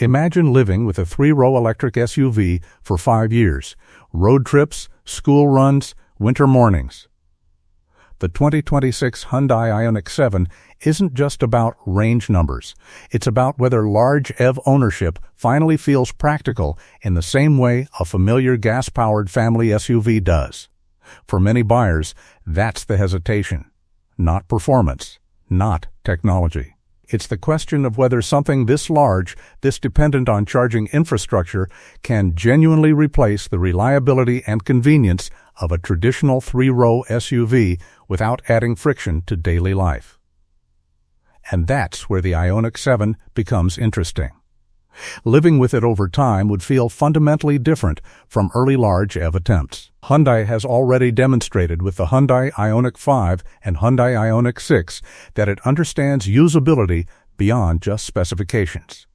Imagine living with a three-row electric SUV for 5 years, road trips, school runs, winter mornings. The 2026 Hyundai Ioniq 7 isn't just about range numbers. It's about whether large EV ownership finally feels practical in the same way a familiar gas-powered family SUV does. For many buyers, that's the hesitation. Not performance, not technology. It's the question of whether something this large, this dependent on charging infrastructure, can genuinely replace the reliability and convenience of a traditional three-row SUV without adding friction to daily life. And that's where the Ioniq 7 becomes interesting. Living with it over time would feel fundamentally different from early large EV attempts. Hyundai has already demonstrated with the Hyundai Ioniq 5 and Hyundai Ioniq 6 that it understands usability beyond just specifications.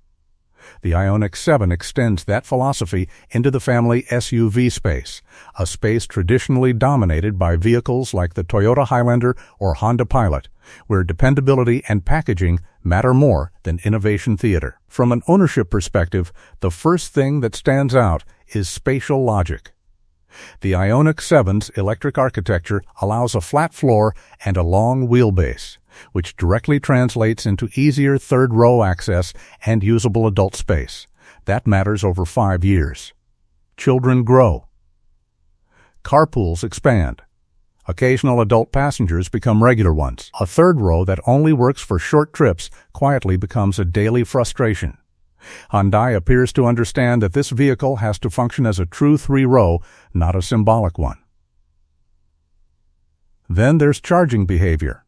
The Ioniq 7 extends that philosophy into the family SUV space, a space traditionally dominated by vehicles like the Toyota Highlander or Honda Pilot, where dependability and packaging matter more than innovation theater. From an ownership perspective, the first thing that stands out is spatial logic. The Ioniq 7's electric architecture allows a flat floor and a long wheelbase, which directly translates into easier third-row access and usable adult space. That matters over 5 years. Children grow. Carpools expand. Occasional adult passengers become regular ones. A third row that only works for short trips quietly becomes a daily frustration. Hyundai appears to understand that this vehicle has to function as a true three-row, not a symbolic one. Then there's charging behavior.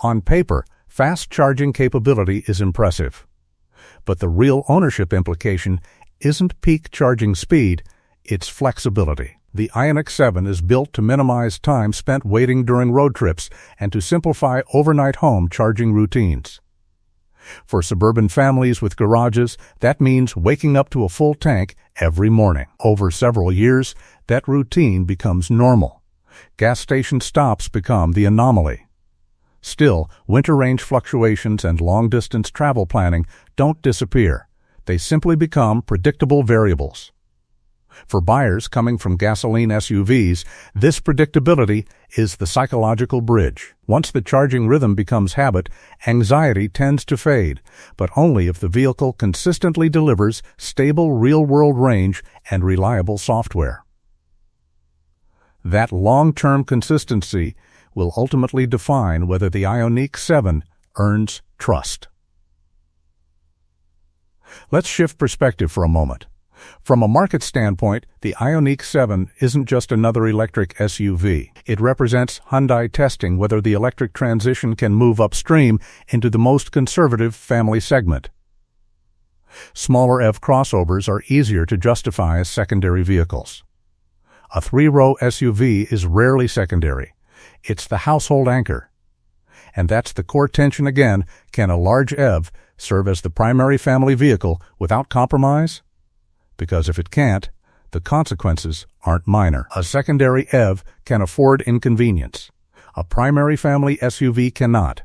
On paper, fast charging capability is impressive. But the real ownership implication isn't peak charging speed, it's flexibility. The Ioniq 7 is built to minimize time spent waiting during road trips and to simplify overnight home charging routines. For suburban families with garages, that means waking up to a full tank every morning. Over several years, that routine becomes normal. Gas station stops become the anomaly. Still, winter range fluctuations and long-distance travel planning don't disappear. They simply become predictable variables. For buyers coming from gasoline SUVs, this predictability is the psychological bridge. Once the charging rhythm becomes habit, anxiety tends to fade, but only if the vehicle consistently delivers stable real-world range and reliable software. That long-term consistency will ultimately define whether the Ioniq 7 earns trust. Let's shift perspective for a moment. From a market standpoint, the Ioniq 7 isn't just another electric SUV. It represents Hyundai testing whether the electric transition can move upstream into the most conservative family segment. Smaller EV crossovers are easier to justify as secondary vehicles. A three-row SUV is rarely secondary. It's the household anchor. And that's the core tension again. Can a large EV serve as the primary family vehicle without compromise? Because if it can't, the consequences aren't minor. A secondary EV can afford inconvenience. A primary family SUV cannot.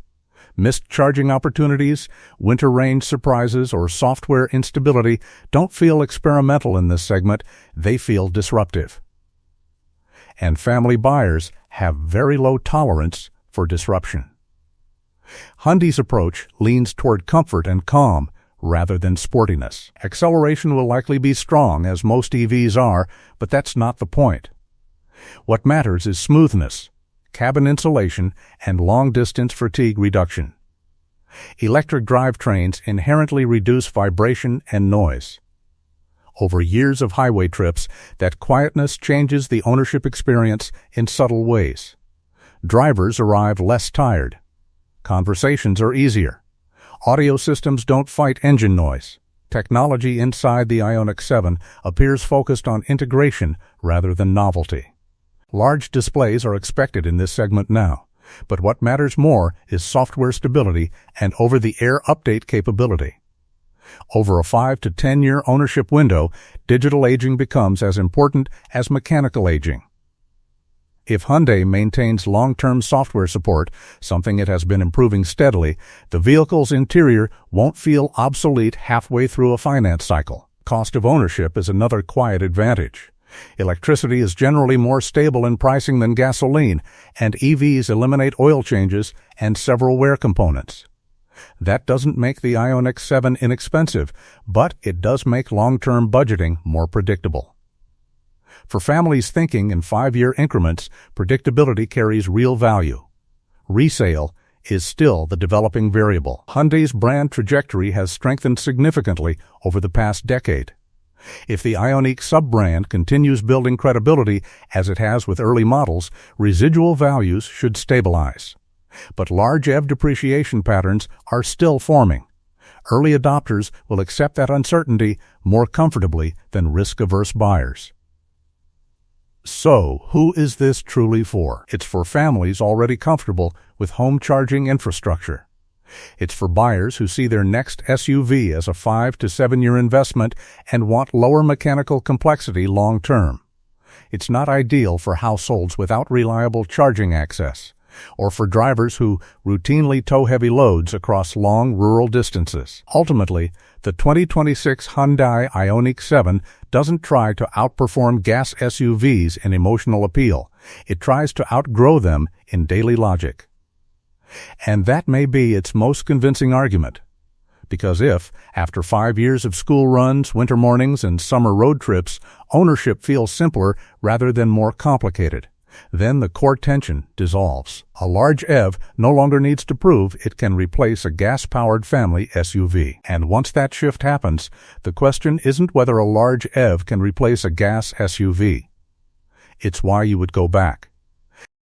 Missed charging opportunities, winter range surprises, or software instability don't feel experimental in this segment, they feel disruptive. And family buyers have very low tolerance for disruption. Hyundai's approach leans toward comfort and calm rather than sportiness. Acceleration will likely be strong, as most EVs are, but that's not the point. What matters is smoothness, cabin insulation, and long-distance fatigue reduction. Electric drivetrains inherently reduce vibration and noise. Over years of highway trips, that quietness changes the ownership experience in subtle ways. Drivers arrive less tired. Conversations are easier. Audio systems don't fight engine noise. Technology inside the Ioniq 7 appears focused on integration rather than novelty. Large displays are expected in this segment now, but what matters more is software stability and over-the-air update capability. Over a 5 to 10-year ownership window, digital aging becomes as important as mechanical aging. If Hyundai maintains long-term software support, something it has been improving steadily, the vehicle's interior won't feel obsolete halfway through a finance cycle. Cost of ownership is another quiet advantage. Electricity is generally more stable in pricing than gasoline, and EVs eliminate oil changes and several wear components. That doesn't make the Ioniq 7 inexpensive, but it does make long-term budgeting more predictable. For families thinking in 5-year increments, predictability carries real value. Resale is still the developing variable. Hyundai's brand trajectory has strengthened significantly over the past decade. If the Ioniq sub-brand continues building credibility as it has with early models, residual values should stabilize. But large EV depreciation patterns are still forming. Early adopters will accept that uncertainty more comfortably than risk-averse buyers. So, who is this truly for? It's for families already comfortable with home charging infrastructure. It's for buyers who see their next SUV as a 5 to 7 year investment and want lower mechanical complexity long-term. It's not ideal for households without reliable charging access, or for drivers who routinely tow heavy loads across long rural distances. Ultimately, the 2026 Hyundai Ioniq 7 doesn't try to outperform gas SUVs in emotional appeal. It tries to outgrow them in daily logic. And that may be its most convincing argument. Because if, after 5 years of school runs, winter mornings, and summer road trips, ownership feels simpler rather than more complicated, then the core tension dissolves. A large EV no longer needs to prove it can replace a gas-powered family SUV. And once that shift happens, the question isn't whether a large EV can replace a gas SUV. It's why you would go back.